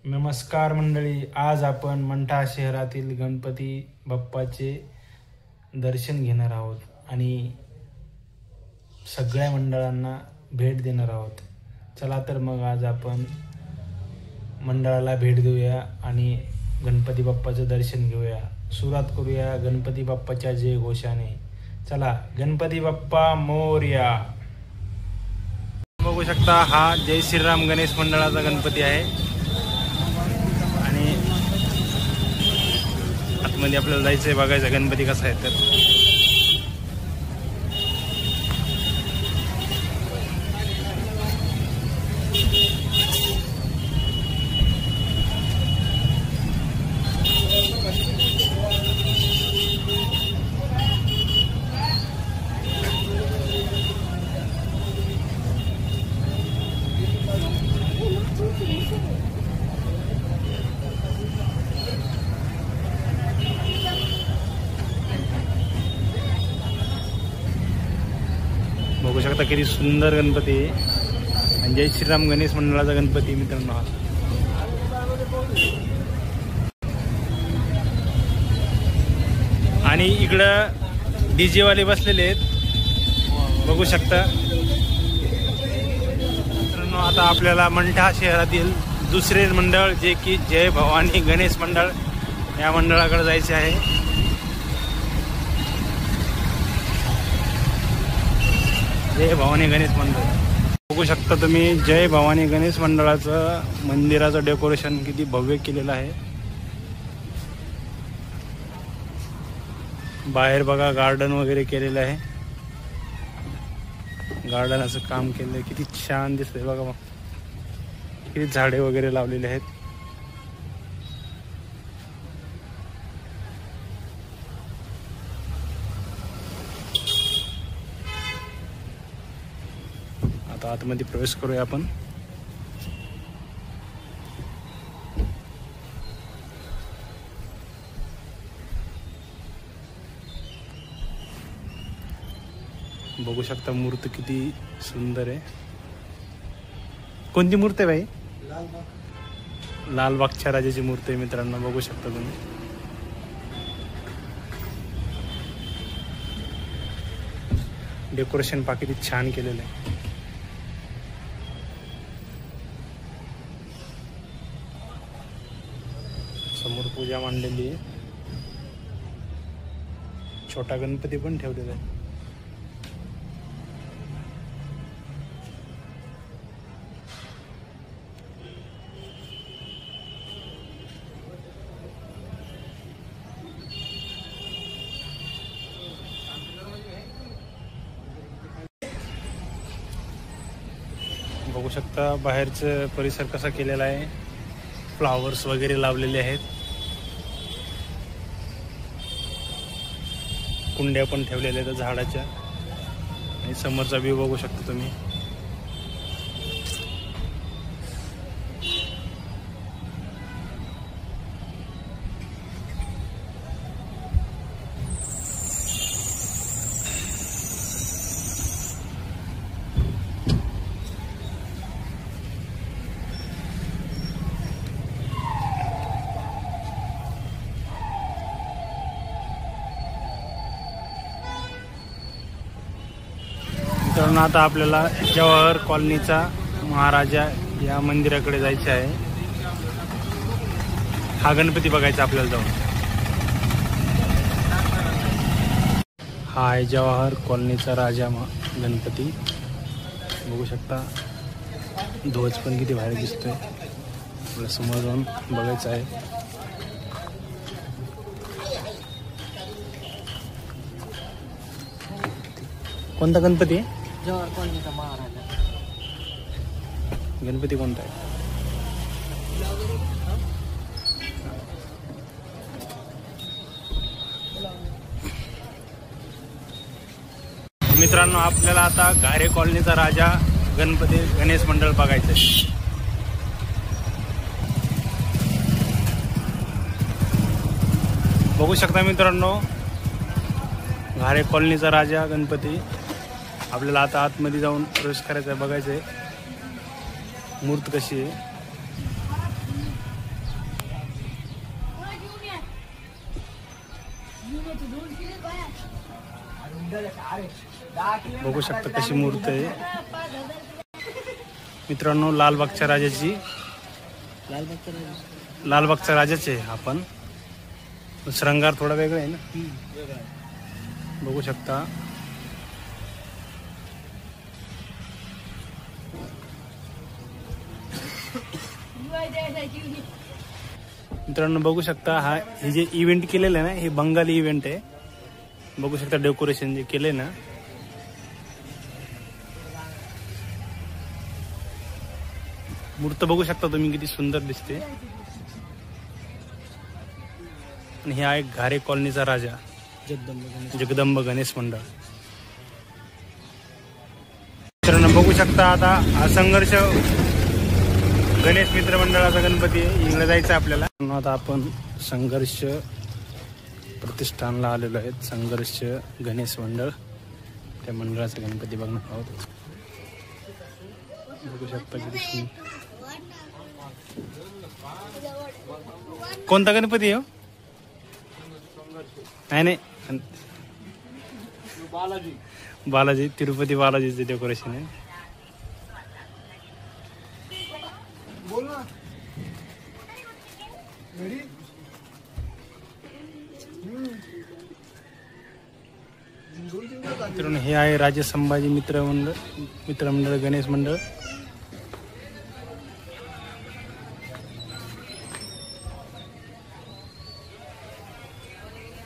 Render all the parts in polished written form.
नमस्कार मंडळी, आज आपण मंठा शहरातील गणपती बाप्पाचे दर्शन घेणार आहोत आणि सगळ्या मंडळांना भेट देणार आहोत. चला तर मग आज आपण मंडळाला भेट देऊया आणि गणपती बाप्पाचं दर्शन घेऊया. सुरुवात करूया गणपती बाप्पाच्या जय घोषाने. चला, गणपती बाप्पा मोरया. बघू शकता हा जय श्रीराम गणेश मंडळाचा गणपती आहे आणि आतमध्ये आपल्याला जायचंय, बघायचं गणपती कसा आहे. तर बघू शकता किती सुंदर गणपती आहे आणि जय श्रीराम गणेश मंडळाचा गणपती मित्रांनो हा. आणि इकडं डीजे वाले बसलेले आहेत, बघू शकता मित्रांनो. आता आपल्याला मंठा शहरातील दुसरे मंडळ जे की जय भवानी गणेश मंडळ या मंडळाकडे जायचे आहे. जय भवानी गणेश मंडळ बघू शकता तुम्ही. जय भवानी गणेश मंडळाचं मंदिराचं डेकोरेशन किती भव्य केलेलं आहे. बाहेर बघा गार्डन वगैरे केलेलं आहे, गार्डनाचं काम केलंय, किती छान दिसतंय बघा. मग किती झाडे वगैरे लावलेले आहेत. आता आतमध्ये प्रवेश करूया आपण. बघू शकता मूर्ती किती सुंदर आहे. कोणती मूर्ती आहे भाई? लालबागच्या राजाची मूर्ती आहे मित्रांनो, बघू शकता तुम्ही. डेकोरेशन पहा किती छान केलेलं आहे. समोर पूजा मांडलेली आहे. छोटा गणपती पण ठेवलेला आहे. बघू शकता बाहेरचं परिसर कसा केलेला आहे. फ्लावर्स वगैरे लावलेले आहेत. कुंड्या पण ठेवलेल्या आहेत झाडाच्या. आणि समोरचा व्ह्यू बघू शकता तुम्ही. मित्रांनो आता आपल्याला जवाहर कॉलनीचा महाराजा या मंदिराकडे जायचे आहे. हा गणपती बघायचा आपल्याला जाऊन. हा आहे जवाहर कॉलनीचा राजा गणपती, बघू शकता. ध्वज पण किती भारी दिसतोय. आपल्या समोर जाऊन बघायचं आहे. कोणता गणपती? जवाहर कॉलनीचा महाराजा गणपती कोणता आहे? मित्रांनो आपल्याला आता घारे कॉलनीचा राजा गणपती गणेश मंडळ बघायचं आहे. बघू शकता मित्रांनो, घारे कॉलनीचा राजा गणपती आपल्याला आता आतमध्ये जाऊन प्रवेश करायचा आहे, बघायचं आहे मूर्त कशी आहे. बघू शकता कशी मूर्ती आहे मित्रांनो, लालबागच्या राजाची. लालबागचा राजाच आहे आपण. श्रंगार थोडा वेगळा आहे ना, बघू शकता. मित्रांनो बघू शकता, हे जे इव्हेंट केलेलं आहे ना, हे बंगाली इव्हेंट आहे. बघू शकता डेकोरेशन जे केले ना, मूर्त बघू शकता तुम्ही किती सुंदर दिसते. आणि हे आहे घारे कॉलनीचा राजा जगदंब गणेश मंडळ. मित्रांनो बघू शकता, आता हा संघर्ष गणेश मित्र मंडळाचा गणपती इकडे जायचं आपल्याला. आता आपण संघर्ष प्रतिष्ठानला आलेलो आहे. संघर्ष गणेश मंडळ, त्या मंडळाचा गणपती बघणार आहोत. बघू शकता किती. कोणता गणपती आहे? नाही बालाजी, तिरुपती बालाजीचे डेकोरेशन आहे. मित्रांनो हे आहे राजे संभाजी मित्रमंडळ गणेश मंडळ.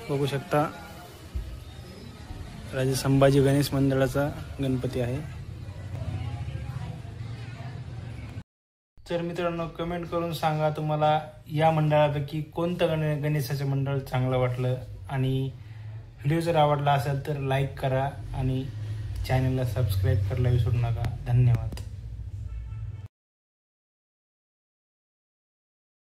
बघू शकता राजे संभाजी गणेश मंडळाचा गणपती आहे. तर मित्रांनो कमेंट करून सांगा तुम्हाला या मंडळापैकी कोणतं गणेशाचं मंडळ चांगलं वाटलं. आणि व्हिडिओ जर आवडला असेल तर लाईक करा आणि चॅनलला सबस्क्राईब करायला विसरू नका. धन्यवाद.